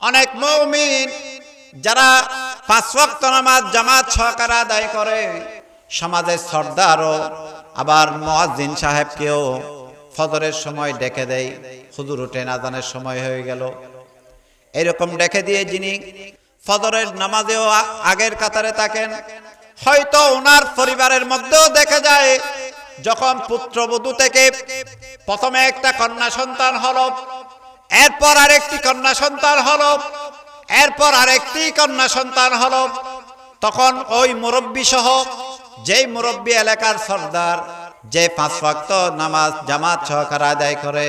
অনেক মুমিন যারা 5 ওয়াক্ত নামাজ জামাত সহকারে আদায় করে, সমাজের সর্দারও আবার মুয়াজ্জিন সাহেবকেও ফজরের সময় ডেকে দেয়, হুজুর উঠেন আযানের সময় হয়ে গেল। এরকম ডেকে দিয়ে যিনি ফজরের নামাজেও আগের কাতারে থাকেন, হয়তো ওনার পরিবারের মধ্যেও দেখা যায় যখন পুত্রবধূ থেকে প্রথমে একটা কন্যা সন্তান হলো, এরপর আরেকটি কন্যা সন্তান হলো, এরপর আরেকটি কন্যা সন্তান হলো, তখন ওই মুরব্বী সহ যেই মুরব্বী এলাকার সর্দার, যে 5 ওয়াক্ত নামাজ জামাত সহকারে আদায় করে,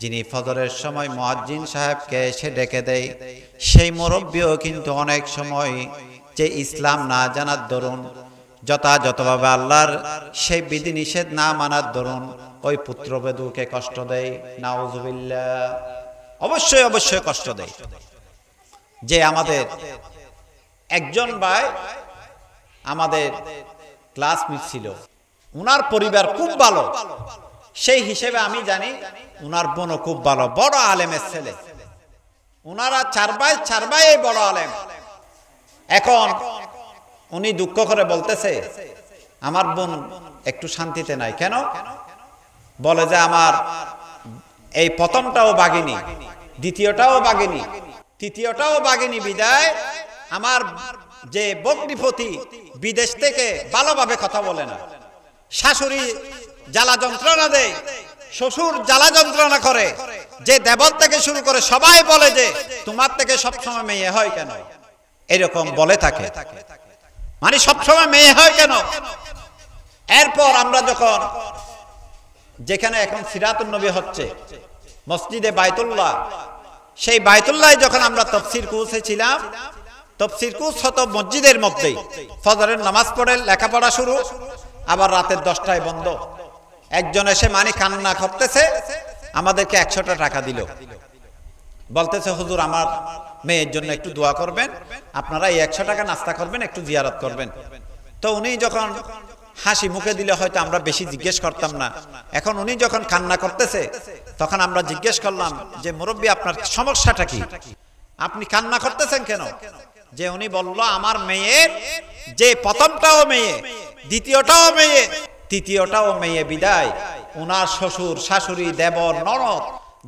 যিনি ফজরের সময় মুয়াজ্জিন সাহেবকে এসে ডেকে দেয়, সেই মুরব্বীও কিন্তু অনেক সময় যে ইসলাম না জানার দরুন, যথাযথভাবে আল্লাহর সেই বিধিনিষেধ না মানার দরুন ওই পুত্রবধূকে কষ্ট দেয়। নাউজুবিল্লাহ। অবশ্যই অবশ্যই কষ্ট দেয়। যে আমাদের একজন ভাই আমাদের ক্লাসমেট ছিল, উনার পরিবার খুব ভালো, সেই হিসেবে আমি জানি উনার বোনও খুব ভালো, বড় আলেমের ছেলে। উনারা 4 ভাই বড় আলেম। এখন উনি দুঃখ করে বলতেছে, আমার বোন একটু শান্তিতে নাই। কেন? বলে যে আমার এই প্রথমটাও বাগিনী, দ্বিতীয়টাও বাগিনী, তৃতীয়টাও বাগিনী, বিদায় আমার যে বকরিপতি বিদেশ থেকে ভালোভাবে কথা বলে না, শাশুড়ি জ্বালা যন্ত্রণা দেয়, শ্বশুর জ্বালা যন্ত্রণা করে, যে দেবর থেকে শুরু করে সবাই বলে যে তোমার থেকে সবসময় মেয়ে হয় কেন, এরকম বলে থাকে, মানে সবসময় মেয়ে হয় কেন। এরপর আমরা যখন যেখানে এখন সিরাতুন নবী হচ্ছে মসজিদে বাইতুল্লাহ, সেই বাইতুল্লাহে যখন আমরা তাফসীর কোর্সে ছিলাম, তাফসীর কোর্স হতো মসজিদের মধ্যেই, ফজরের নামাজ পড়ে লেখাপড়া শুরু, আবার রাতের 10টায় বন্ধ। একজন এসে মানে কান্না করতেছে, আমাদেরকে 100টা টাকা দিল, বলতেছে হুজুর আমার মেয়ের জন্য একটু দোয়া করবেন, আপনারা এই 100 টাকা নাস্তা করবেন, একটু জিয়ারত করবেন। তো উনি যখন হাসি মুখে দিলে হয়তো আমরা বেশি জিজ্ঞেস করতাম না। এখন উনি যখন কান্না করতেছে, তখন আমরা জিজ্ঞেস করলাম যে মুরব্বী আপনার সমস্যাটা কি, আপনি কান্না করতেছেন কেন? যে উনি বলল আমার মেয়ের যে প্রথমটাও মেয়ে, দ্বিতীয়টাও মেয়ে, তৃতীয়টাও মেয়ে, বিদায় ওনার শ্বশুর শাশুড়ি দেবর ননদ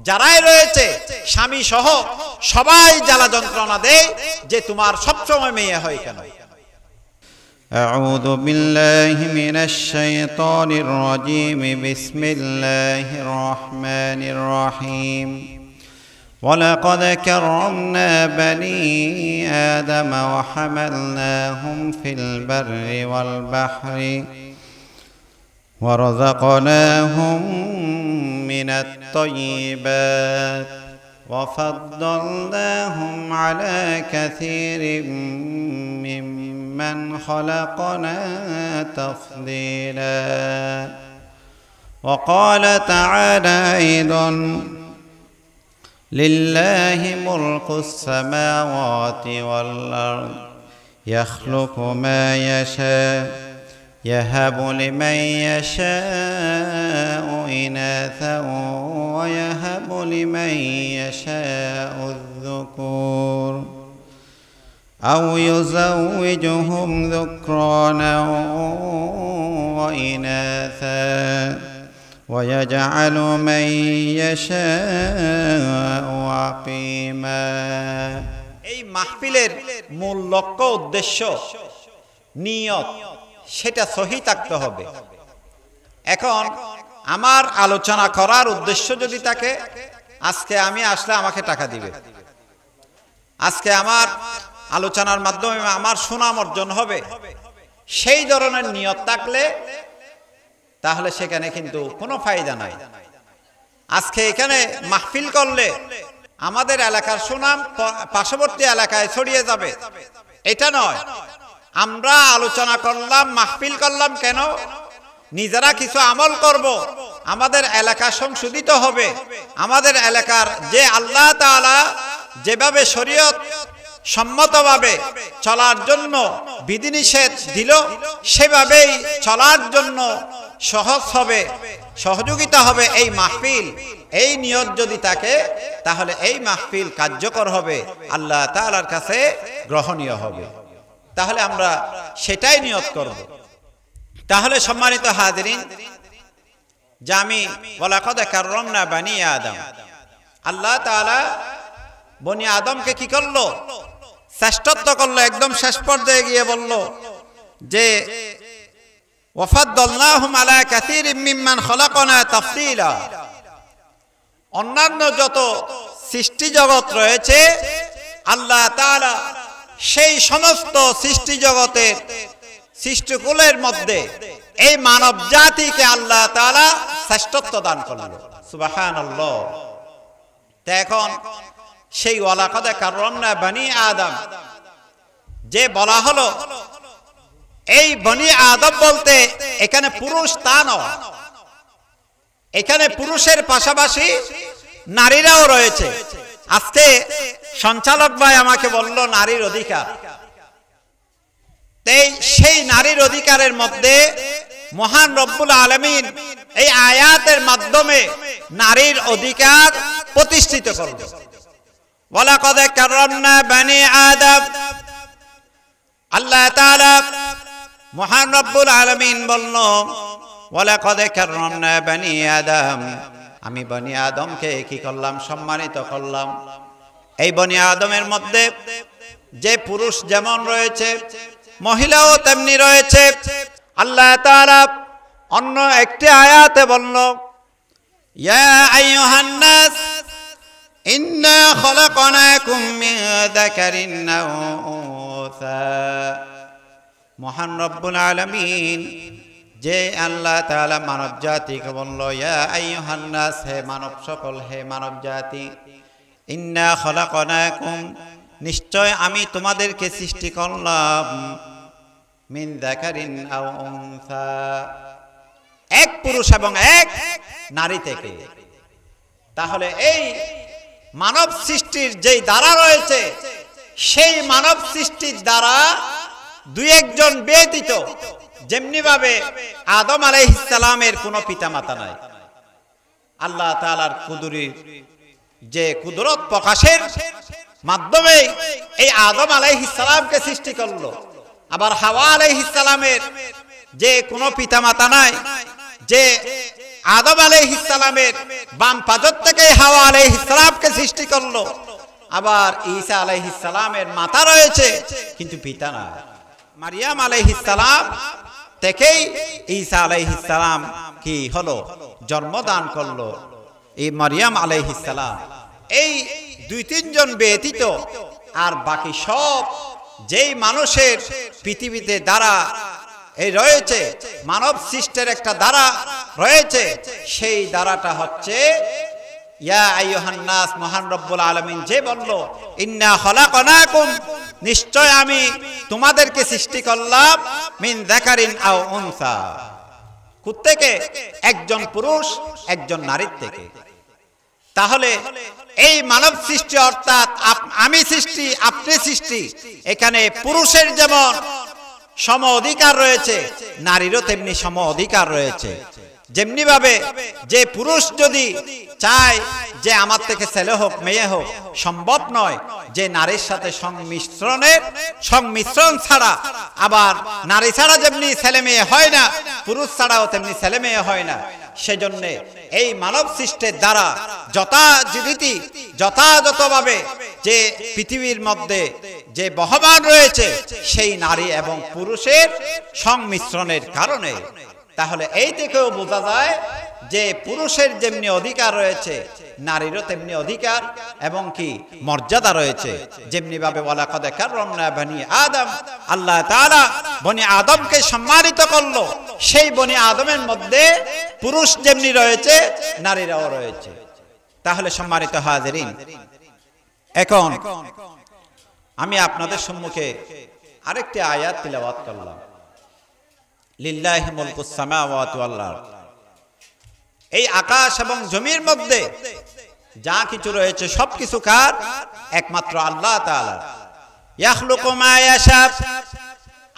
যারাই রয়েছে স্বামী সহ সবাই জ্বালা যন্ত্রণা দেয় যে তোমার সবসময় মেয়ে হয় কেন। أعوذ بالله من الشيطان الرجيم. بسم الله الرحمن الرحيم. ولقد كرمنا بني آدم وحملناهم في البر والبحر ورزقناهم من الطيبات وفضلناهم على كثير ممن خلقنا تفضيلا. وقال تعالى أيضا: لله ملك السماوات والأرض يخلق ما يشاء يهب لمن يشاء إناثا ويهب لمن يشاء الذكور أو يزوجهم ذكرانا وإناثا ويجعل من يشاء عقيما. এই মাহফিলের মূল লক্ষ্য, উদ্দেশ্য, নিয়ত সেটা সহি থাকতে হবে। এখন আমার আলোচনা করার উদ্দেশ্য যদি থাকে, আজকে আমি আসলে আমাকে টাকা দিবে, আজকে আমার আলোচনার মাধ্যমে আমার সুনাম অর্জন হবে, সেই ধরনের নিয়ত থাকলে তাহলে সেখানে কিন্তু কোনো ফায়দা নাই। আজকে এখানে মাহফিল করলে আমাদের এলাকার সুনাম পার্শ্ববর্তী এলাকায় ছড়িয়ে যাবে, এটা নয়। আমরা আলোচনা করলাম, মাহফিল করলাম কেন? নিজেরা কিছু আমল করব, আমাদের এলাকা সংশোধিত হবে, আমাদের এলাকার যে আল্লাহ তাআলা যেভাবে শরীয়ত সম্মতভাবে চলার জন্য বিধিনিষেধ দিল, সেভাবেই চলার জন্য সহজ হবে, সহযোগিতা হবে এই মাহফিল। এই নিয়ত যদি থাকে তাহলে এই মাহফিল কার্যকর হবে, আল্লাহ তাআলার কাছে গ্রহণীয় হবে। তাহলে আমরা সেটাই নিয়ত করব। তাহলে সম্মানিত হাজিরিন, যে আমি ওয়ালাকাদ কাররামনা বানি আদম, আল্লাহ তাআলা বনি আদমকে কি করলো? শ্রেষ্ঠত্ব করলো। একদম শেষ পর্যায়ে গিয়ে বলল যে ওয়াফাদ্দালনাহুম আলা কাসীরিম মিম্মান খলাকনা তাফসীলা, অন্যান্য যত সৃষ্টি জগৎ রয়েছে আল্লাহ তাআলা সেই সমস্ত সৃষ্টি জগতের সৃষ্টিকুলের মধ্যে এই মানব জাতিকে আল্লাহ তাআলা শ্রেষ্ঠত্ব দান করলেন। সুবহানাল্লাহ। তা এখন সেই ওয়ালাকাদ কাররামনা বানি আদম যে বলা হলো, এই বনি আদম বলতে এখানে পুরুষ তা নয়, এখানে পুরুষের পাশাপাশি নারীরাও রয়েছে। আজকে সঞ্চালক ভাই আমাকে বলল নারীর অধিকার, সেই নারীর অধিকারের মধ্যে মহান রব্বুল আলামিন এই আয়াতের মাধ্যমে নারীর অধিকার প্রতিষ্ঠিত করবে। ওয়ালাকাদ কাররামনা বানি আদম, আল্লাহ তাআলা মহান রব্বুল আলামিন বলল ওয়ালাকাদ কাররামনা বানি আদম, আমি বনি আদমকে কি করলাম? সম্মানিত করলাম। এই বনি আদমের মধ্যে যে পুরুষ যেমন রয়েছে মহিলাও তেমনি রয়েছে। আল্লাহ তাআলা অন্য একটি আয়াতে বলল ইয়া আইয়ুহান নাস ইন্না খলাকনাকুম মিন যাকারিন আও উনসা। মহান রব্বুল আলামিন যে আল্লাহ তাআলা মানব জাতিকে বলল ইয়া আইয়ুহান নাস, হে মানব সকল, হে মানব জাতি, ইন্না খলাকনাকুম, নিশ্চয় আমি তোমাদেরকে সৃষ্টি করলাম, মিন যাকারিন আও উনসা, এক পুরুষ এবং এক নারী থেকে। তাহলে এই মানব সৃষ্টির যেই দ্বারা রয়েছে সেই মানব সৃষ্টির দ্বারা দুই একজন ব্যতীত, যেমনি ভাবে আদম আলাইহিস সালামের কোনো পিতামাতা নাই, আল্লাহ তাআলার যে কুদরত প্রকাশের মাধ্যমে এই আদম আলাইহিস সালামকে সৃষ্টি করলো। আবার হাওয়া আলাইহিস সালামের যে কোনো পিতামাতা নাই, যে আদম আলাইহিস সালামের বাম পাজর থেকে হাওয়া আলাইহিস সালামকে সৃষ্টি করলো। আবার ঈসা আলাইহিস সালামের মাতা রয়েছে কিন্তু পিতা নাই। মারিয়াম আলাইহিস সালাম থেকেই ঈসা আলাইহিস সালাম কি হলো? জন্মদান করলো এই মারিয়াম আলাইহিস সালাম। এই দুই তিনজন ব্যতীত আর বাকি সব যেই মানুষের পৃথিবীতে দ্বারা এই রয়েছে, মানব সৃষ্টির একটা দ্বারা রয়েছে, সেই দ্বারাটা হচ্ছে ইয়া আইয়ুহান নাস। মহান রব্বুল আলামিন যে বলল ইন্না খলাকনাকুম, নিশ্চয় আমি তোমাদেরকে সৃষ্টি করলাম, মিন যাকারিন আও উনসা, থেকে একজন পুরুষ একজন নারীর থেকে। তাহলে এই মানব সৃষ্টি অর্থাৎ আমি সৃষ্টি, আপনি সৃষ্টি, এখানে পুরুষের যেমন সম অধিকার রয়েছে নারীরও তেমনি সম অধিকার রয়েছে। যেমনি ভাবে যে পুরুষ যদি চায় যে আমার থেকে ছেলে হোক মেয়ে হোক, সম্ভব নয় যে নারীর সাথে সংমিশ্রণ ছাড়া, আবার নারী ছাড়া যেমনি ছেলে মেয়ে হয় না, পুরুষ ছাড়াও তেমনি ছেলে মেয়ে হয় না। সেজন্য এই মানব সৃষ্টির দ্বারা যথাযথভাবে যে পৃথিবীর মধ্যে যে বহমান রয়েছে সেই নারী এবং পুরুষের সংমিশ্রণের কারণে। তাহলে এই থেকেও বোঝা যায় যে পুরুষের যেমনি অধিকার রয়েছে নারীরও তেমনি অধিকার এবং কি মর্যাদা রয়েছে। যেমনি ভাবে ওয়ালাকাদ কাররামনা বানি আদম, আল্লাহ তাআলা বনি আদমকে সম্মানিত করলো, সেই বনি আদমের মধ্যে পুরুষ যেমনি রয়েছে নারীরাও রয়েছে। তাহলে সম্মানিত হাজিরিন, এখন আমি আপনাদের সম্মুখে আরেকটি আয়াত তিলাওয়াত করলাম। লিল্লাহি মুলকুস সামাওয়াতি ওয়াল আরদ, এই আকাশ এবং জমির মধ্যে যা কিছু রয়েছে সবকিছু কার? একমাত্র আল্লাহ তাআলা। ইয়াখলুকু মা ইয়াশা,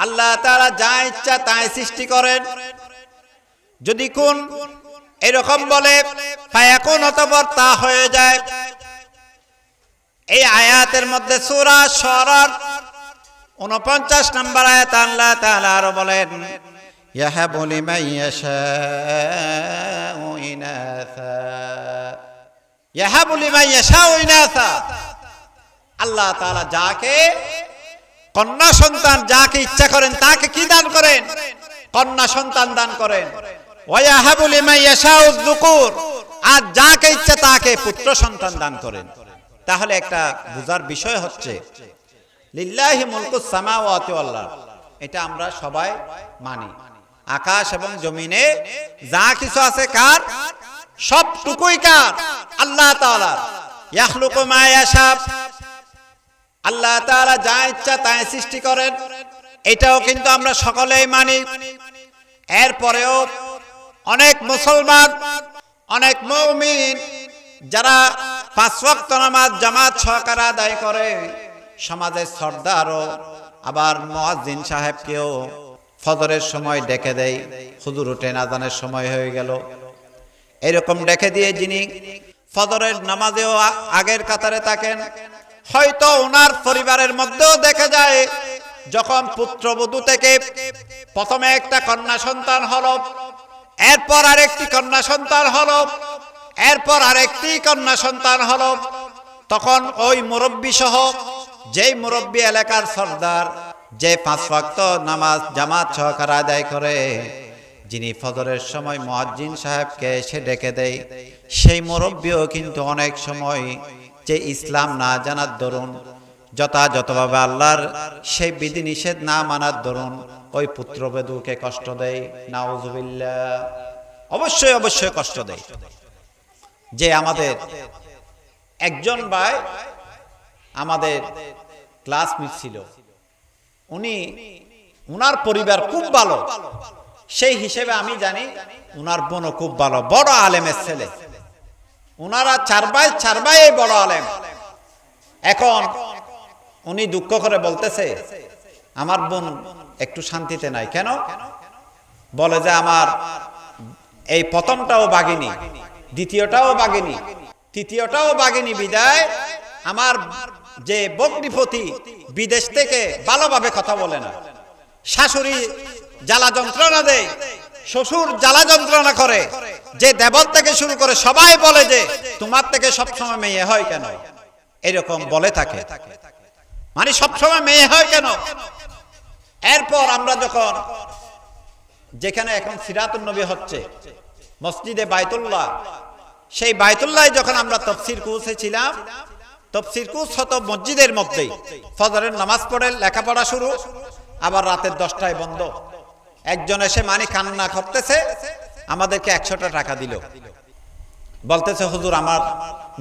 আল্লাহ তাআলা যা ইচ্ছা তাই সৃষ্টি করেন। যদি কোন এরকম বলে ফায়াকুন, অতঃপর তা হয়ে যায়। এই আয়াতের মধ্যে সূরা শুরার 49 নম্বর আয়াত আল্লাহ তাআলা আরো বলেন ইয়াহাবু লিমান ইয়াশাউ ইনাসা, ইয়াহাবু লিমান ইয়াশাউ ইনাসা, আল্লাহ তাআলা যাকে কন্যা সন্তান, যাকে ইচ্ছা করেন তাকে কি দান করেন? কন্যা সন্তান দান করেন। ওয়া ইয়াহাবু লিমান ইয়াশাউ যুকুর, আর যাকে ইচ্ছা তাকে পুত্র সন্তান দান করেন। তাহলে একটা বুঝার বিষয় হচ্ছে লিল্লাহি মুলকুস সামাওয়াতি ওয়াল আরদ, এটা আমরা সবাই মানি। আকাশ এবং জমিনে যা কিছু আছে কার? সবটুকুই কার? আল্লাহ তাআলার। ইয়াখলুকু মা ইয়াশা, আল্লাহ তাআলা যা ইচ্ছা তাই সৃষ্টি করেন, এটাও কিন্তু আমরা সকলেই মানি। এরপরেও অনেক মুসলমান, অনেক মুমিন যারা 5 ওয়াক্ত নামাজ জামাত সহকারে আদায় করে, সমাজের সর্দারও আবার মুয়াজ্জিন সাহেবকেও ফজরের সময় ডেকে দেয়, হুজুর উঠেন আযানের সময় হয়ে গেল। এরকম ডেকে দিয়ে যিনি ফজরের নামাজেও আগের কাতারে থাকেন, হয়তো ওনার পরিবারের মধ্যেও দেখা যায় যখন পুত্রবধূ থেকে প্রথমে একটা কন্যা সন্তান হলো, এরপর আরেকটি কন্যা সন্তান হলো, এরপর আরেকটি কন্যা সন্তান হলো, তখন ওই মুরব্বী সহ, যেই মুরব্বী এলাকার সর্দার, যে 5 ওয়াক্ত নামাজ জামাত সহকারে আদায় করে, যিনি ফজরের সময় মুয়াজ্জিন সাহেবকে এসে ডেকে দেয়, সেই মুরব্বীও কিন্তু অনেক সময় যে ইসলাম না জানার দরুন, যথাযথভাবে আল্লাহর সেই বিধি নিষেধ না মানার দরুন ওই পুত্রবধূকে কষ্ট দেয়। নাউজুবিল্লাহ, অবশ্যই অবশ্যই কষ্ট দেয়। যে আমাদের একজন ভাই আমাদের ক্লাসমেট ছিল, উনার পরিবার খুব ভালো, সেই হিসেবে আমি জানি উনার বোনও খুব ভালো, বড় আলেমের ছেলে। উনারা 4 ভাই বড় আলেম। এখন উনি দুঃখ করে বলতেছে আমার বোন একটু শান্তিতে নাই। কেন? বলে যে আমার এই প্রথমটাও বাগিনী, দ্বিতীয়টাও বাগিনী, তৃতীয়টাও বাগিনী, বিদায় আমার যে বকরিপতি বিদেশ থেকে ভালোভাবে কথা বলে না, শাশুড়ি জ্বালা যন্ত্রণা দেয়, শ্বশুর জ্বালা যন্ত্রণা করে, যে দেবর থেকে শুরু করে সবাই বলে যে তোমার থেকে সবসময় মেয়ে হয় কেন, এরকম বলে থাকে, মানে সবসময় মেয়ে হয় কেন। এরপর আমরা যখন যেখানে এখন সিরাতুন নবী হচ্ছে মসজিদে বাইতুল্লাহ, সেই বাইতুল্লাহ যখন আমরা তাফসীর কোর্সে ছিলাম, তাফসীর কোর্স হতো মসজিদের মধ্যেই, ফজরের নামাজ পড়ে লেখাপড়া শুরু, আবার রাতের 10টায় বন্ধ। একজন এসে মানে কান্না করতেছে, আমাদেরকে 100টা টাকা দিল, বলতেছে হুজুর আমার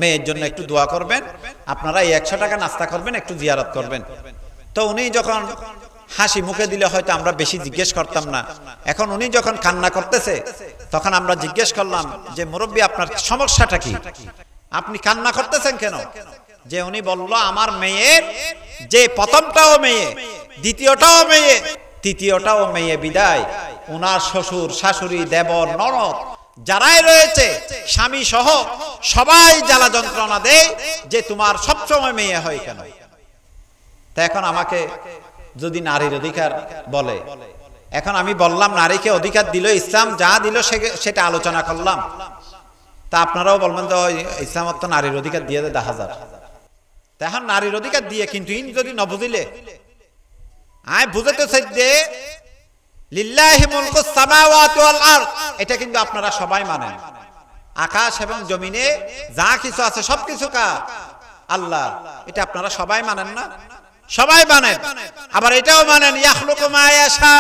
মেয়ের জন্য একটু দোয়া করবেন, আপনারা এই 100 টাকা নাস্তা করবেন, একটু জিয়ারত করবেন। তো উনি যখন হাসি মুখে দিলে হয়তো আমরা বেশি জিজ্ঞেস করতাম না। এখন উনি যখন কান্না করতেছে তখন আমরা জিজ্ঞেস করলাম যে মুরব্বী আপনার সমস্যাটা কি, আপনি কান্না করতেছেন কেন? যে উনি বলল আমার মেয়ের যে প্রথমটাও মেয়ে, দ্বিতীয়টাও মেয়ে, তৃতীয়টাও মেয়ে, বিদায় ওনার শ্বশুর শাশুড়ি দেবর ননদ যারাই রয়েছে স্বামী সহ সবাই জ্বালা যন্ত্রণা দেয় যে তোমার সবসময় মেয়ে হয় কেন। তা এখন আমাকে যদি নারীর অধিকার বলে, এখন আমি বললাম নারীকে অধিকার দিল ইসলাম, যা দিল সেটা আলোচনা করলাম, তা আপনারাও বলবেন তো ইসলাম তো নারীর অধিকার দিয়ে দেয় 10,000। এখন নারীর অধিকার দিয়ে কিন্তু ইন যদি ন বুঝিলে আয় বুঝাতে চাই যে লিল্লাহি মুলকুস সামাওয়াতি ওয়াল আরদ, এটা কিন্তু আপনারা সবাই মানেন। আকাশ এবং জমিনে যা কিছু আছে সবকিছু কার? আল্লাহ। এটা আপনারা সবাই মানেন না? সবাই মানেন। আবার এটাও মানেন ইয়াখলুকু মা ইয়াশা,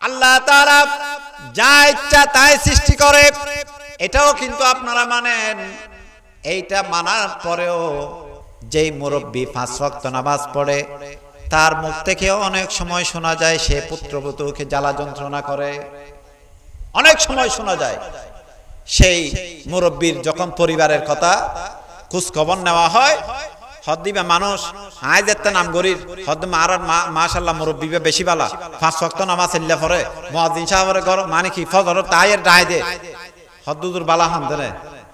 আল্লাহ তাআলা যা ইচ্ছা তাই সৃষ্টি করে, এটাও কিন্তু আপনারা মানেন। এইটা মানার পরেও যেই মুরব্বী 5 ওয়াক্ত নামাজ পড়ে তার মুখ থেকে অনেক সময় শোনা যায় সে পুত্রবধূকে জ্বালা যন্ত্রণা করে, অনেক সময় শোনা যায়। সেই মুরব্বীর যখন পরিবারের কথা খোঁজ খবর নেওয়া হয়, হদ্দিবা মানুষ আয় যেতে নাম গরির হদ্দ মার মাশাআল্লাহ মুরব্বী বেশি বালা, 5 ওয়াক্ত নামাজ এল্লা পড়ে, মুয়াজ্জিন সাহেবের ঘর মানে কি ফজর তাইয়ের ডাই দে, হদ্দুদুর বালা হামদেনে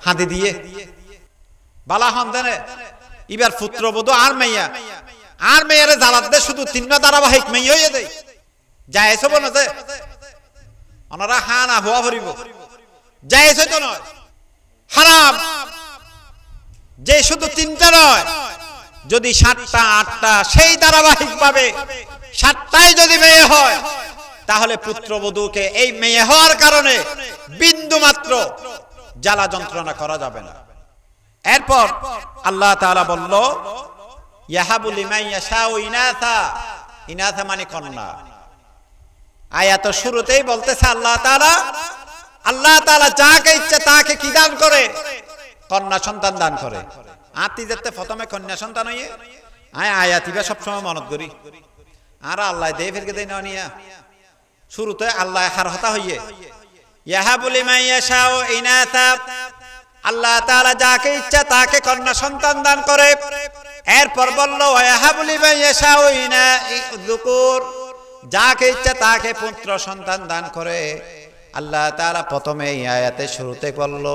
হাঁদি দিয়ে বালা হামদেনে এবার পুত্রবধূ আর মেয়ারে জ্বালাত দে শুধু তিন ধারাবাহিক মেয়ে হয়ে দেয় যায় সব না যে ওনারা হানা হওয়া ভরিব যায় তো নয় হারাম যে শুধু তিনটা নয় যদি 7টা 8টা সেই ধারাবাহিক ভাবে 7টায় যদি মেয়ে হয় তাহলে পুত্রবধূকে এই মেয়ে হওয়ার কারণে বিন্দু মাত্র জ্বালা যন্ত্রণা করা যাবে না। এরপর আল্লাহ তাআলা বলল ইয়াহাবু লিমান ইয়াশাউ ইনাসা, ইনাসা মানে কন্যা। আয়াত শুরুতেই বলতেছে আল্লাহ তাআলা যাকে ইচ্ছা তাকে কি দান করে? কন্যা সন্তান দান করে। আতি যেতে প্রথমে কন্যা সন্তান হইয়ে আয়াতিবা সবসময় মনত করি আর আল্লাহ দেই ফেরকে দেই নিয়া শুরুতে আল্লাহ হার হতা হইয়ে ইয়াহাবু লিমান ইয়াশাউ ইনাসা, আল্লাহ তাআলা যাকে ইচ্ছা তাকে কন্যা সন্তান দান করে। এরপর বলল ইয়াহাবু লিমান ইয়াশাউ ইনাযুকুর, যাকে ইচ্ছা তাকে পুত্র সন্তান দান করে। আল্লাহ তাআলা প্রথমে এই আয়াতে শুরুতে বলল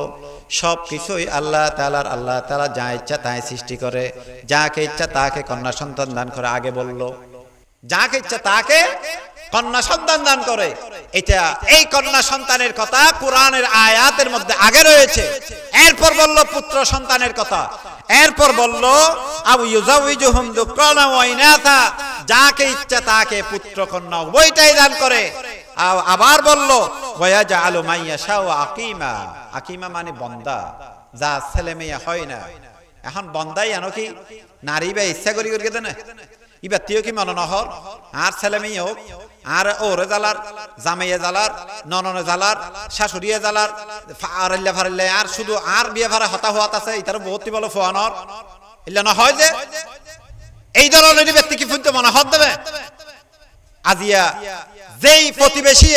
সবকিছুই আল্লাহ তাআলা যা ইচ্ছা তাই সৃষ্টি করে, যাকে ইচ্ছা তাকে কন্যা সন্তান দান করে। আগে বলল যাকে ইচ্ছা তাকে কন্যা সন্তান দান করে। এটা এই কন্যা সন্তানের কথা কোরআনের আয়াতের মধ্যে আগে রয়েছে। এরপর বলল পুত্র সন্তানের কথা। এরপর বলল আবু ইউজাউইজুহুম যুকরানা ওয়া ইনাসা, যাকে ইচ্ছা তাকে পুত্র কন্যা উভয়টাই দান করে। আবার বলল ওয়ায়াজআলু মান ইয়াশাউ আকিমা, আকিমা মানে বন্দা, যা ছেলে মেয়ে হয় না। এখন বন্দাই আনো কি নারী বা ইচ্ছা করি করে দেন ইবা তিও কি মনে নহর আর ছেলে মেয়ে হোক আর ওরে জ্বালার জামাইয়ে জ্বালার নননে জ্বালার শাশুড়িয়ে জ্বালার ফারাল্লা ফারাল্লা আর শুধু আর বিয়ে ভাড়া হতা হওয়াত আছে এটার বহুত বলো ফোয়ানর ইল্লা না হয় যে এই ধরনের ব্যক্তি কি ফুনতে মনে হত দেবে আজিয়া যেই প্রতিবেশী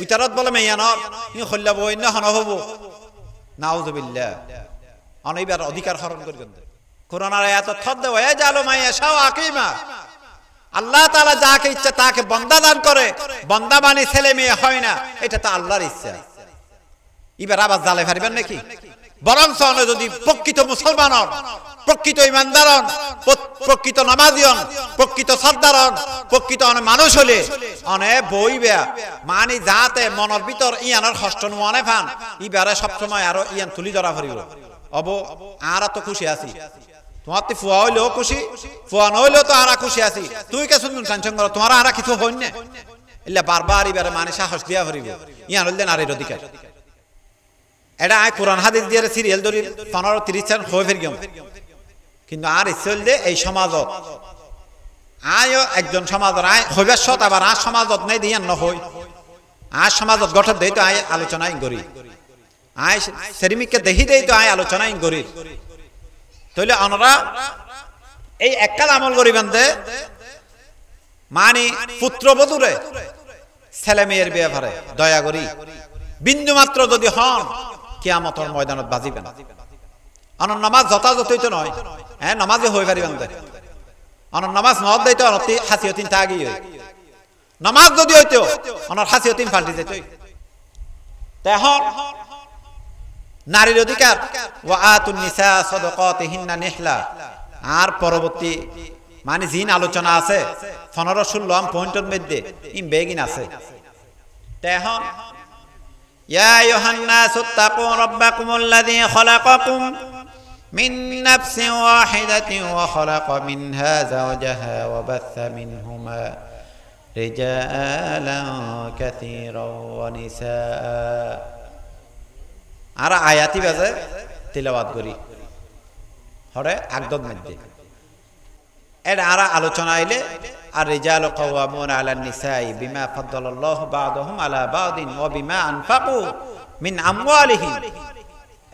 উইতারত বলে মেয়ানর ই হল্লা বই না হন হবো নাউযুবিল্লাহ অনইবার অধিকার হরণ করি গন্দ কোরআনের আয়াত থদ্দে ওয়ায়াজআলু মান ইয়াশাউ আকিমা, আল্লাহ তাআলা যাকে ইচ্ছা তাকে বান্দা দান করে। বান্দা মানে ছেলে মেয়ে হয় না, এটা তো আল্লাহর ইচ্ছা। এবার আবার জালে পারিবেন নাকি? বরং যদি প্রকৃত মুসলমান হন, প্রকৃত ইমানদার হন, প্রকৃত নামাজি হন, প্রকৃত সর্দার হন, প্রকৃত মানুষ হলে অনেক বইবে মানে যাতে মনের ভিতর ইয়ানোর হষ্ট নোয়ানে ফান ইবারে সবসময় আরো ইয়ান তুলি ধরা ফুরিব অব আর তো খুশি আছি। তোমার তো ফুয়া হইলেও খুশি, ফুয়া নইলেও তো আরা খুশি আছি। তুই কে শুনুন টেনশন করো, তোমার আরা কিছু হইন না এলে বারবার এবারে মানে সাহস দিয়া ফুরিব ইয়ান হইলে নারীর অধিকার। এটা আয় কোরআন হাদিস দিয়ে সিরিয়াল ধরি 15-30 হয়ে ফের গেম, কিন্তু আর ইচ্ছে হইলে এই সমাজত আয়ও একজন সমাজের আয় হইবার সত আবার আর সমাজত নেই দিয়ান নহই আর সমাজত গঠন দেই তো আয় আলোচনাই করি, আয় সেরিমিককে দেখি দেই তো আয় আলোচনাই করি। তাহলে আমরা এই এককাল আমল করিবেন দে মানে পুত্রবধূরে ছেলে মেয়ের ব্যাপারে দয়া করি বিন্দু মাত্র যদি হন কিয়ামতের ময়দানত বাজিবেন। অনন নামাজ যথাযথই তো নয়, হ্যাঁ নামাজে হয়ে পারিবেন দে অনন নামাজ নদ দেই তো অনতি হাসিয়তিন তাগি হই নামাজ যদি হইতো অনর হাসিয়তিন পাল্টি যেত। তখন নারীর অধিকার ওয়া আতুন নিসা সাদাকাতিহিন্না নিহলা আর পরবর্তী মানে জিন আলোচনা আছে 15-16 পয়েন্টের মধ্যে ইন বেগিন আছে। তখন ইয়া আইয়ুহান নাসু তাকু রাব্বাকুমুল্লাযী খালাকাকুম মিন নাফসিন ওয়াহিদাতিন ওয়া খালাকা মিনহা যাওজাহা ওয়া বাথা মিনহুমা রিজালান কাসীরান ওয়া নিসাআ। আর আয়াতি বাজে তিলাওয়াত করি হরে একদম মধ্যে এর আর আলোচনা আইলে আর রিজালু কাওয়ামুনা আলান নিসাই বিমা ফাদ্দালাল্লাহু বা'দাহুম আলা বা'দিন ওয়া বিমা আনফাকু মিন আমওয়ালিহিম,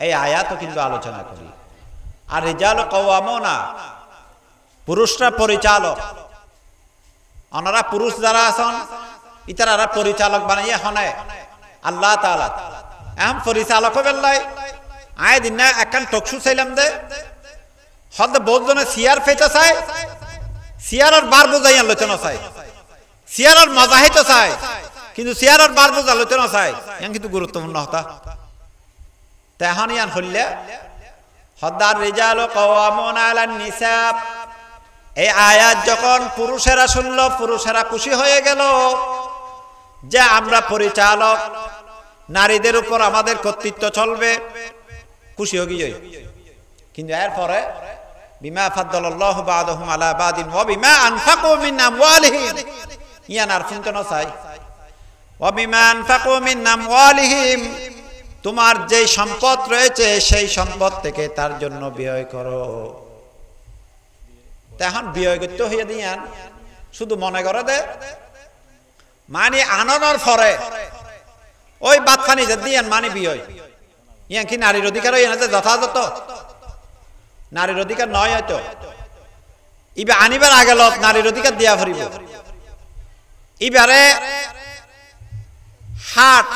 এই আয়াতও কিন্তু আলোচনা করি। আর রিজালু কাওয়ামুনা পুরুষরা পরিচালক, ওনারা পুরুষ যারা আছেন ইতারা পরিচালক বানাইয়া হনে আল্লাহ তাআলা এম পরিচালক বেল্লাই আয় দিন না একখান টকশু চাইলাম দে হদ বহুত জনে সিয়ার ফেতে চাই, সিয়ারের বার বুঝাই আলোচনা চাই, সিয়ারের মজা হইতে চাই, কিন্তু সিয়ারের বার বুঝা আলোচনা চাই। এখন কিন্তু গুরুত্বপূর্ণ হতা তেহন ইয়ান হইলে হদ্দার রিজালু কাওয়ামুনা আলান নিসা, এই আয়াত যখন পুরুষেরা শুনল, পুরুষেরা খুশি হয়ে গেল যে আমরা পরিচালক, নারীদের উপর আমাদের কর্তৃত্ব চলবে, খুশি হয়ে গিয়ে। কিন্তু এরপরে বিমা ফাদ্দালাল্লাহু বা'দাহুম আলা বা'দিন ওয়া বিমা আনফাকু মিন আমওয়ালিহিম, ইয়ান আর শুনতে না চাই, ওয়া বিমা আনফাকু মিন আমওয়ালিহিম, তোমার যে সম্পদ রয়েছে সেই সম্পদ থেকে তার জন্য ব্যয় করো। তখন ব্যয় করতে হইয়া দিয়ান শুধু মনে করে দে মানে আনন্দের পরে ওই বাদ পানি যে দিয়ান মানে ব্যয়, ইয়ান কি নারীর অধিকার হইয়া যে যথাযথ নারীর অধিকার নয় হয়তো, ইবে আনিবার আগে লত নারীর অধিকার দিয়া ফুরিব। এবারে হাট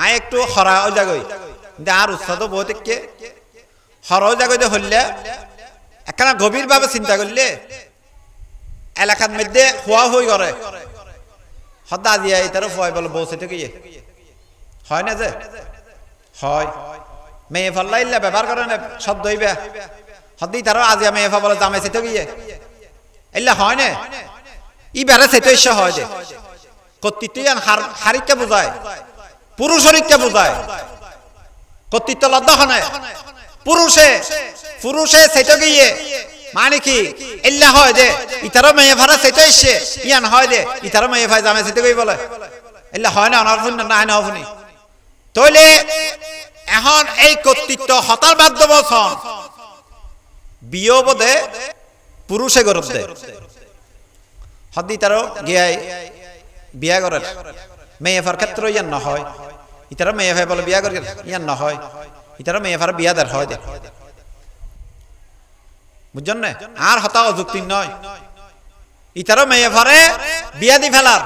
আয় একটু হরা ওই জায়গায় আর উৎসাহ বহুত হরা ওই জায়গায় হইলে একখানা গভীর ভাবে চিন্তা করলে এলাকার মধ্যে হওয়া হই করে হদা দিয়া এটারও হয় বলে বসে থেকে হয় না যে হয় মেয়ে ফল্লা ইল্লা ব্যবহার করে না শব্দ হইবে হদি তারও আজিয়া মেয়ে ফা বলে জামে সেতে গিয়ে ইল্লা হয় না ই বেড়ে সেতে ইচ্ছা হয় যে কর্তৃত্ব হারিককে বোঝায়, পুরুষ হরিককে বোঝায়, কর্তৃত্ব লব্ধ হয় পুরুষে পুরুষে সেতে গিয়ে মানে কি ইল্লা হয় যে ইতারও মেয়ে ভাড়া সেতে ইচ্ছে ইয়ান হয় যে ইতারও মেয়ে ভাই জামে সেতে গিয়ে বলে ইল্লা হয় না অনার শুনি না না শুনি তইলে এখন এই কর্তৃত্ব হতার বাধ্য বছর বিয়ে বোধে পুরুষে গরব দেয় হদি তারও গিয়াই বিয়া করে মেয়ে ফার ক্ষেত্র ইয়ান নহয় ইতারও মেয়ে ভাই বলে বিয়া করে ইয়ান নহয় ইতারও মেয়ে ফার বিয়া দের হয় দে বুঝছেন না আর হতা অযুক্তি নয় ইতারও মেয়ে ফারে বিয়া দি ফেলার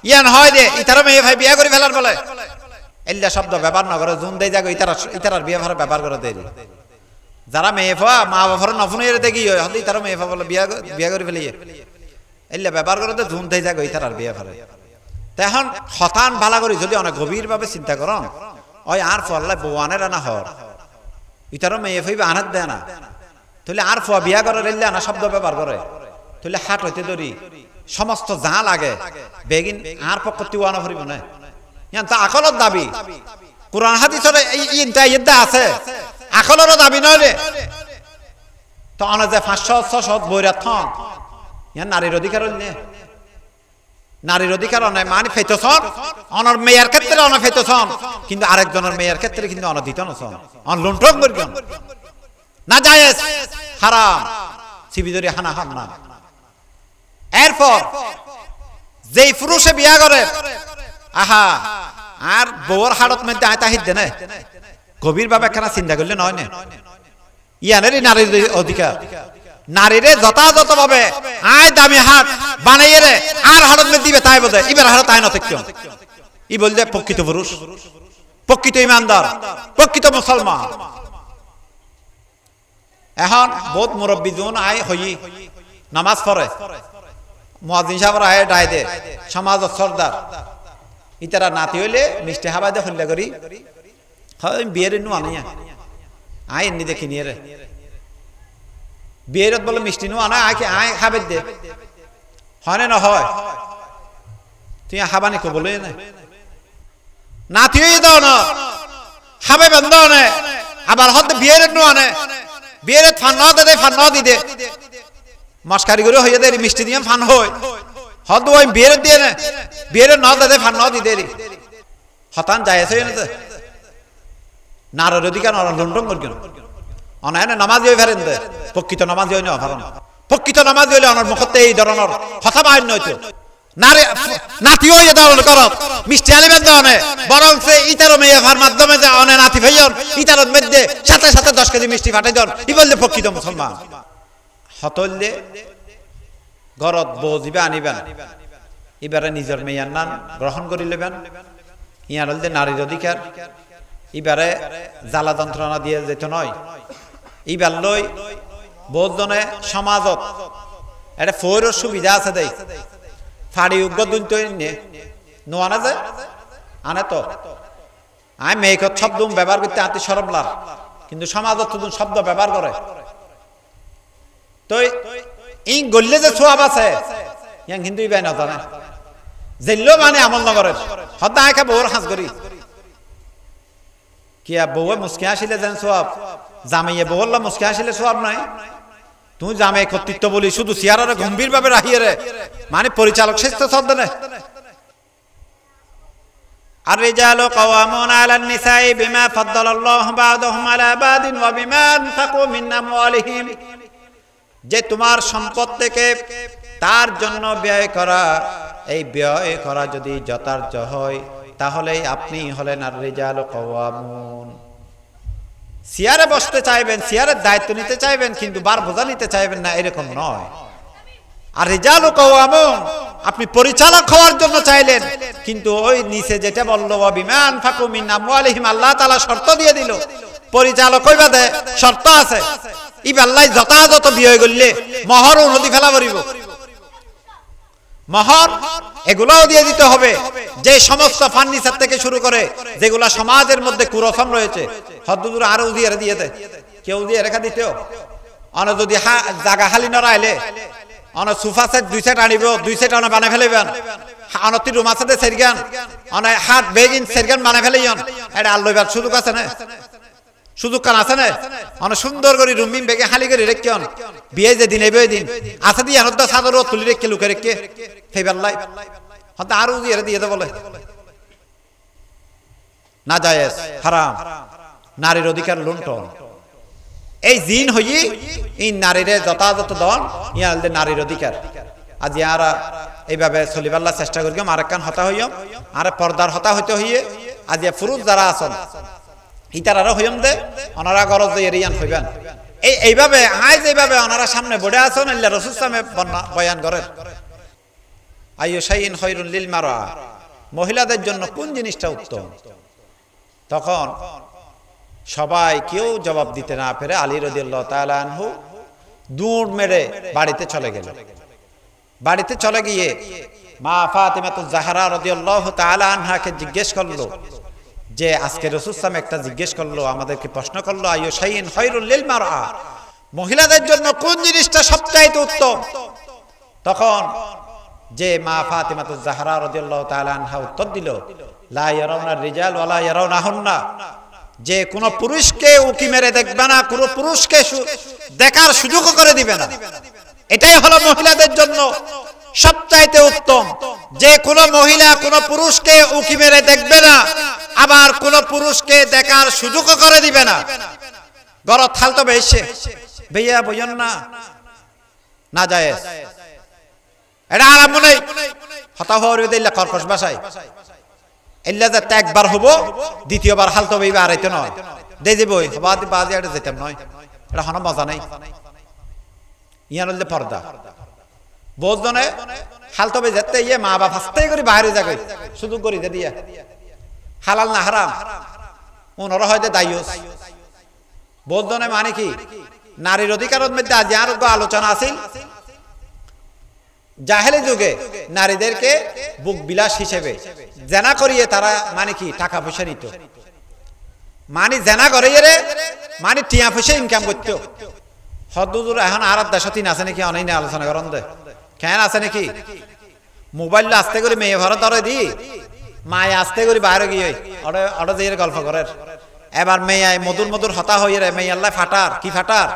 ইয়ান হয় দে ইতারও মেয়ে ভাই বিয়া করে ফেলার বলে এল্লা শব্দ ব্যবহার না করে জুন দেয় যাগো ইতারার বিয়া ফারে ব্যবহার করে দেয় যারা মেয়ে ফা মা বাবার নফুনের দেখি হদি ইতারও মেয়ে ফা বলে বিয়া করে ফেলিয়ে এল্লা ব্যবহার করে তো জুন দেয় যাগো ইতারার বিয়া ফারে তখন হতান ভালা করি যদি অনেক গভীর ভাবে চিন্তা করন ওই আর ফল্লা বউয়ানের না হর ইতারও মেয়ে ফাইবে আনাত দেয় না তাহলে আর ফুয়া বিয়া করে রেললে না শব্দ ব্যবহার করে তাহলে হাট হইতে ধরি সমস্ত যা লাগে বেগিন আর পক্ষতি ওয়ানা ফুরিব না ইয়ান তা আকলত দাবি কোরআন হাদিসের ইনটা ইদ্দা আছে আকলেরও দাবি নয় রে তো অনে যে 500-600 বইরা থন ইয়ান নারীর অধিকার নে নারীর অধিকার অনে মানে ফেতছন অনর মেয়ের ক্ষেত্রে অনে ফেতছন কিন্তু আরেকজনের মেয়ের ক্ষেত্রে কিন্তু অন দিত না সন অন লুণ্ঠন করগন না জায়েজ হারাম সিবিদরি হানা হাম না এরপর যেই পুরুষে বিয়া করে আহা আর বউর হাড়ত মধ্যে আয়তা হিত দেনে গভীর ভাবে একখানা চিন্তা করলে নয় না ইয়ানেরই নারীর অধিকার নারীরে যথাযথ ভাবে আয় দামি হাট বানাইয়ে রে আর হাড়ত মধ্যে দিবে তাই বোধে এবার হাড়ত আয় নথেক্য ই বলতে প্রকৃত পুরুষ প্রকৃত ইমানদার প্রকৃত মুসলমান এখন বহুত মুরব্বী জন আয় হই নামাজ পড়ে মুয়াজ্জিন সাহেবরা আয় ডাই দে সমাজ সরদার ইতারা নাতি হইলে মিষ্টি হাবাই দে হল্লা করি হয় বিয়ের নু আনিয়া আয় এমনি দেখি নিয়ে রে বিয়ের বলে মিষ্টি নু আনা আয় আয় খাবে দে হয় না হয় তুই হাবানি কো বলে না নাতি হই দাও না হাবে বন্ধ না আবার হতে বিয়ের নু আনে বিয়ের ফান ন দে ফান ন দি দে মস্কারি করে হইয়া দে মিষ্টি দিয়ে ফান হয় হদ ওই বিয়ের দিয়ে না বিয়ের ন দে ফান ন দি দে হতান যায় আছে না নারীর অধিকার লন্ডন করগেন অনায়নে নামাজ হয়ে ফেরেন দে প্রকৃত নামাজ হই না ফারন প্রকৃত নামাজ হইলে অনার মুখতে এই ধরনের কথা বাইন নয়তো নারী নাতি হইয়া দাও করত মিষ্টি আলিবেন দাও বরং সে ইতারো মেয়ে ফার মাধ্যমে যে অনে নাতি ভাইয়ন ইতারত মধ্যে সাথে সাথে 10 কেজি মিষ্টি ফাটাই দেন ই বললে প্রকৃত মুসলমান হতললে ঘরত বজিবা আনিবেন এবারে নিজের মেয়ার নাম গ্রহণ করি লেবেন ইয়ার হলদে নারীর অধিকার এবারে জ্বালা যন্ত্রণা দিয়ে যেত নয় এইবার লই বহুজনে সমাজত এটা ফৌরের সুবিধা আছে দেয় ফাড়ি উগ্র দুন তো নোয়ানা যায় আনে তো আমি মেয়েকত শব্দ ব্যবহার করতে আতি সরবলার, কিন্তু সমাজত তুদুন শব্দ ব্যবহার করে। তো ই গল্লে যে সোয়াব আছে ইয়াং কিন্তু ইবাই না জানে জেল্লো মানে আমল নগরের হদ্দা আঁকা বউর হাঁস করি কি বউয়ে মুসকে আসিলে যেন সোয়াব, জামাইয়ে বউল্লা মুসকে আসিলে সোয়াব নাই। তুই জামাই কর্তৃত্ব বলি শুধু চেয়ারে গম্ভীর ভাবে রাখিয়ে রে, মানে পরিচালক শ্রেষ্ঠ শব্দ নেই। الرجال قوامون على النساء بما فضل الله بعضهم على بعض وبما أنفقوا من أموالهم। যে তোমার সম্পদ থেকে তার জন্য ব্যয় করা, এই ব্যয় করা যদি যথার্থ হয় তাহলে আপনি হলেন আর রিজাল কওয়ামুন। চেয়ারে বসতে চাইবেন, চেয়ারের দায়িত্ব নিতে চাইবেন, কিন্তু বার বোঝা নিতে চাইবেন না, এরকম নয়। আর রিজাল কওয়ামুন আপনি পরিচালক হওয়ার জন্য চাইলেন, কিন্তু ওই নিচে যেটা বললো বিমান ফাকু মিন আমওয়ালিহিম, আল্লাহ তাআলা শর্ত দিয়ে দিল পরিচালক হইবা দে, শর্ত আছে ই আল্লাহ যথাযথ বিয়ে করলে মহর নদী ফেলা পড়িব, মহর এগুলাও দিয়ে দিতে হবে। যে সমস্ত ফার্নিচার থেকে শুরু করে যেগুলা সমাজের মধ্যে কুরসম রয়েছে হদ্দুর আরো উদিয়ে দিয়ে দেয়, কেউ দিয়ে রেখা দিতেও অন যদি জাগা খালি নড়াইলে অন সোফা সেট 2 সেট আনিব, 2 সেট অন বানাই ফেলাইবেন, অনতি রুম আছে সেরগান অন হাত বেগিন সেরগান বানাই ফেলাইন, এটা আল্লাহর সুযোগ আছে না, সুযোগ কান আছে না। অন সুন্দর করে রুমিন বেগে খালি করে রেখেন, বিয়ে যে দিন এবে দিন আছে দিয়ে হদ্দা সাদর তুলি রেখে লুকে রেখে ফেবাল্লাই হদ্দা আরো দিয়ে দে বলে না জায়েজ, হারাম, নারীর অধিকার লুণ্ঠন। এই জিন হই এই নারীর যথাযথ দন ইয়ালদে নারীর অধিকার। আজ ইয়ারা এইভাবে চলিবাল্লা চেষ্টা করি আর একখান হতা হইম আর পর্দার হতা হইতে হইয়ে আজ পুরুষ যারা আছেন ইতারারও হইম দে ওনারা গরজ দিয়ে এরিয়ান হইবেন। এইভাবে আজ এইভাবে ওনারা সামনে বড়ে আছেন আল্লাহ রাসূল সাল্লাল্লাহু বয়ান করেন আইয়ু শাইইন খায়রুল লিল মারআ, মহিলাদের জন্য কোন জিনিসটা উত্তম। তখন সবাই কেউ জবাব দিতে না পেরে আলী রাদিয়াল্লাহু তাআলা আনহু দৌড় মেরে বাড়িতে চলে গেল। বাড়িতে চলে গিয়ে মা ফাতিমাতুজ জাহরা রাদিয়াল্লাহু তাআলা আনহাকে জিজ্ঞেস করলো যে আজকে রাসূল সাল্লাল্লাহু একটা জিজ্ঞেস করলো, আমাদেরকে প্রশ্ন করলো আইয়ু শাইইন খায়রুল লিল মারআ, মহিলাদের জন্য কোন জিনিসটা সবচাইতে উত্তম। তখন যে মা ফাতিমাতুজ জাহরা রাদিয়াল্লাহু তাআলা আনহা উত্তর দিল লা ইয়ারাউনা রিজাল ওয়া লা ইয়ারাউনাহুন্না, যে কোন পুরুষকে উকি মেরে দেখবে না, কোন পুরুষকে দেখার সুযোগ করে দিবে না। এটাই হলো মহিলাদের জন্য সবচাইতে উত্তম, যে কোন মহিলা কোন পুরুষকে উকি মেরে দেখবে না, আবার কোন পুরুষকে দেখার সুযোগ করে দিবে না। গর থালতো বেশে ভাইয়া বইন না, না জায়েজ, এটা আরাম নেই। হতা হওয়ার দিল্লা কর্কশ ভাষায় এল্লা যাতে একবার হবো দ্বিতীয়বার হালতো বইবে আড়াইতে নয় দে যে বই বাদি বাদি এটা যেতাম নয়, এটা হন মজা নেই। ইয়ান হলে পর্দা বোঝনে হালতো বই যেতে ইয়ে মা বাপ হাসতেই করে বাইরে যাবে শুধু করি দে দিয়া হালাল না হারাম ওনারা হয়তো দায়ুস বোঝনে মানে কি নারীর অধিকারের মধ্যে আজ আর আলোচনা আছিল। জাহেলি যুগে নারীদেরকে বুক বিলাস হিসেবে জেনা করিয়ে তারা মানে কি টাকা পয়সা নিত, মানে জেনা করিয়ে রে মানে টিয়া পয়সা ইনকাম করতো। হদ্দুর এখন আর দেশতিন আছে নাকি অনেক আলোচনা করেন দে কেন আছে নাকি মোবাইল আস্তে করে মেয়ে ঘরে ধরে দি মায়ে আস্তে করে বাইরে গিয়ে অটো দিয়ে গল্প করেন। এবার মেয়ে মধুর মধুর হতা হয়ে রে মেয়ে আল্লাহ ফাটার কি ফাটার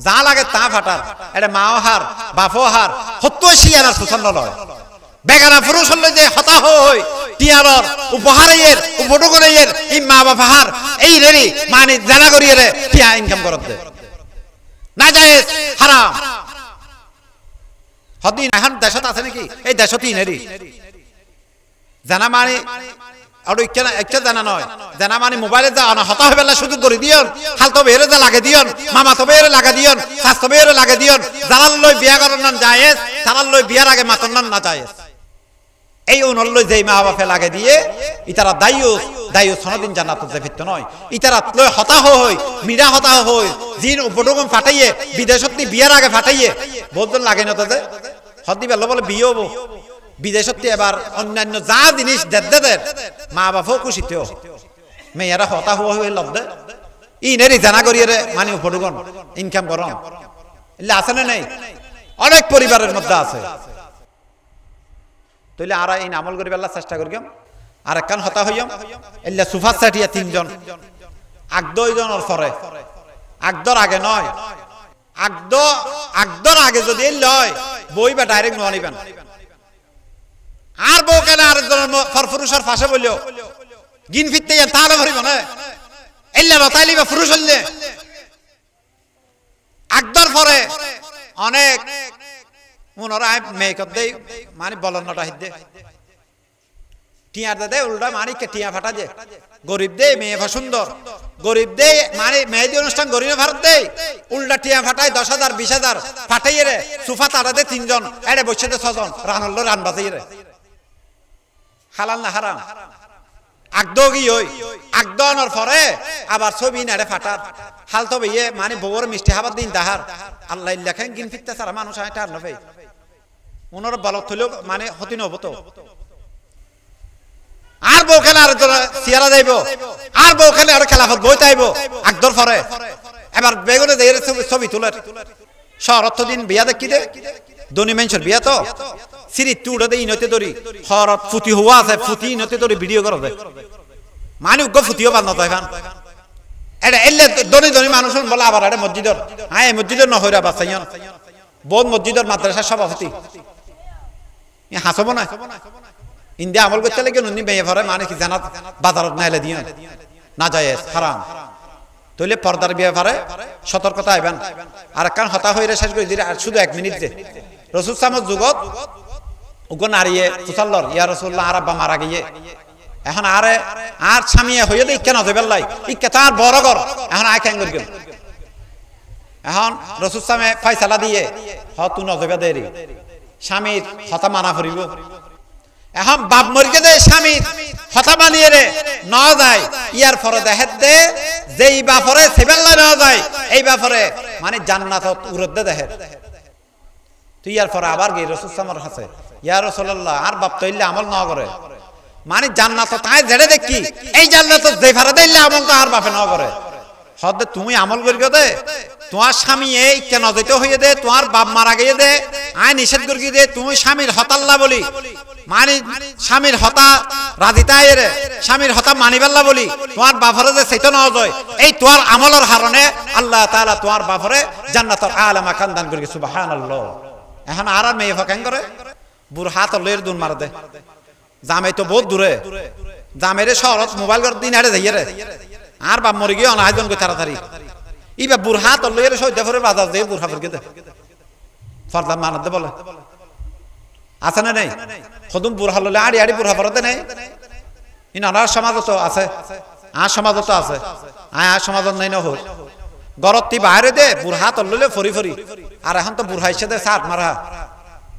যা লাগে তা ফাটার, এটা মাও হার বাপও হার সত্য শিয়ার সুসন্ন লয় বেগানা পুরুষ হল যে হতা হই টিয়ারর উপহারের উপটকরের এই মা বাবা হার এই রেরি মানে জানা করিয়ে রে টিয়া ইনকাম করতে না যায় হারাম। হদিন এখন দেশত আছে নাকি এই দেশতই নেরি জানা মানে আর একটা জানা নয়, জানা মানে মোবাইলে যা হতা হয়ে বেলা সুযোগ করে দিয়ন, হালতো বেরে যা লাগে দিয়ন, মামা তো বেরে লাগা দিয়ন, স্বাস্থ্য বেরে লাগে দিয়ন, জানার লই বিয়া করার নাম জায়েজ, জানার লই বিয়ার আগে মাতর নাম না জায়েজ। এই অনুল্লই যেই মা বাপে লাগে দিয়ে ইতারা দায়ুস সনদিন জান্নাত ফিরত নয়, ইতারা লই হতাহ হই মিরা হতাহ হই জিন উপটকম ফাটাইয়ে বিদেশত বিয়ার আগে ফাটাইয়ে বহুজন লাগে না তাদের হদি বেলা বলে বিয়ে হবো বিদেশত এবার অন্যান্য যা জিনিস দেদের মা বাপও খুশিতেও মেয়েরা হতা হওয়া হয়ে লব দে ইনেরই জানা করিয়ে রে মানে উপরগণ ইনকাম করন এলে আছে না নেই অনেক পরিবারের মধ্যে আছে তাইলে আর এই আমল করিবার চেষ্টা করিম আর একখান হতা হইম এলে সুফার সাটিয়া তিনজন আগদইজনের পরে আগদর আগে নয় আগদর আগে যদি লয় বই বা ডাইরেক্ট নোয়া নিবেন আর বউ কেন আরেকজনের ফরফুরুষের ফাঁসে বললো গিন ফিরতে তাহলে ভরিব না এলে রতাইলি বা ফুরুষ হইলে আগদর পরে অনেক পুনরায় মেকআপ দেই মানে বলন্নটা হিদ্দে টিয়া দে উল্টা মানিককে টিয়া ফাটা যে গরিব দে মেয়ে সুন্দর গরিব দে মানে মেহেদি অনুষ্ঠান গরিব ভারত দে উল্টা টিয়া ফাটাই 10,000 20,000 ফাটাইয়ে রে সুফা তারা দে তিনজন এড়ে বসে দে 6 জন রানল রান বাজাই রে হালাল না হারাম আগদগি ওই আগদনের পরে আবার ছবি নেড়ে ফাটার হাল তো ইয়ে মানে বউর মিষ্টি হাবার দিন দাহার আল্লাহ লেখেন গিন ফিরতে সারা মানুষ আয় টার নবে ওনার বালক থইলেও মানে হতি নব তো আর বউ খেলে আর সিয়ারা যাইব আর বউ খেলে আর খেলাফত বইতে আইব আগদর পরে এবার বেগুনে দিয়ে ছবি তুলের শহরত দিন বিয়া দেখি দে ধনী মানুষের বিয়া তো সিঁড়ি তুড়ে দে ইনতে দরি হরত ফুটি হওয়া আছে ফুটি ইনতে দরি ভিডিও করে দে মানে উগ্র ফুটিও বাদ নয় এখন এটা এলে ধনী মানুষ বলে আবার এটা মসজিদর হ্যাঁ এই মসজিদর নহরা বাসাইন বহুত মসজিদর মাদ্রাসার সভাপতি হাসব না ইন্ডিয়া আমল করতে লাগে নুনি মেয়ে ভরে মানে কি জানা বাজারত নাইলে দিয়ে না যায় হারাম তইলে পর্দার বিয়ে ভরে সতর্কতা আইবেন আর কান হতা হইরে শেষ করে দিলে শুধু 1 মিনিট দে রাসূল সামত যুগত উগো নারিয়ে তুসাল্লর ইয়া রাসূলুল্লাহ আর আব্বা মারা গিয়ে এখন আর স্বামীয়ে হইয়ে দে কেন যাবে লাই ইকে তার বড় ঘর এখন আয় কেন করগেন এখন রাসূল সামে ফয়সালা দিয়ে হ তুই নজবে দেরি স্বামীর হতা মানা করিব এখন বাপ মরিকে দে স্বামী হতা বানিয়ে রে ন যায় ইয়ার পরে দেখে দে যেই বাপরে সেবেল্লা ন যায় এই বাপরে মানে জান্নাত উরদ দে দেখে তুই ইয়ার পরে আবার গিয়ে রাসূল সামর হাসে ইয়া রাসূলুল্লাহ আর বাপ তইলে আমল ন করে মানে জান্নাত তাই জেড়ে দেখি এই জান্নাত যে ফারে দিলে আমল তো আর বাপে ন করে হদ তুমি আমল করিও দে তোমার স্বামী এই কেন যেতে হইয়ে দে তোমার বাপ মারা গিয়ে দে আয় নিষেধ করি দে তুমি স্বামীর হতাল্লা বলি মানে স্বামীর হতা রাজিতাই রে স্বামীর হতা মানিবাল্লা বলি তোমার বাপরে যে সেটা ন যায় এই তোমার আমলের হারণে আল্লাহ তাআলা তোমার বাপরে জান্নাতুল আলা মাকান দান করি সুবহানাল্লাহ এখন আর মেয়ে ফাঁকান করে বুড় হাত লয়ের দুন মার দে জামাই তো বহুত দূরে জামেরে শহরত মোবাইল করে দিন আড়ে যাইয়ে রে আর বাপ মরে গিয়ে অনাহাজন কই তাড়াতাড়ি ইবা বুড়হা তো লয়ের সই দেফরে বাজার দিয়ে বুড়হা ফিরকে দে ফরদা মানত দে বলে আছে না নেই খদুম বুড়হা ললে আড়ি আড়ি বুড়হা পরতে নেই ইন আনার সমাজ তো আছে আর সমাজ তো আছে আর সমাজ নাই না হল গরতি বাইরে দে বুড়হা তো ললে ফরি ফরি আর এখন তো বুড়হা এসে দে সাত মারা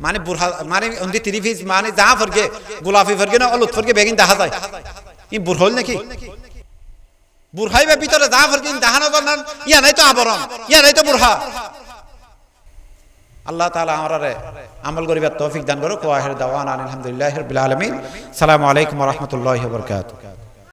মানে বুড়হা মানে অন্দি তিরিফিস মানে যা ফরকে গোলাপি ফরকে না অলুত ফরকে বেগিন দেখা যায় ই বুড়হল নাকি বুড়হাইবে ভিতরে যা ফরকে দেখানো করলেন ইয়া নাই তো আবরণ ইয়া নাই তো বুড়হা আল্লাহ তাআলা আমারে আমল করিবার তৌফিক দান করুক ওয়া আখির দাওয়ানা আলহামদুলিল্লাহি রাব্বিল আলামিন আসসালামু আলাইকুম ওয়া রাহমাতুল্লাহি ওয়া বারাকাতুহু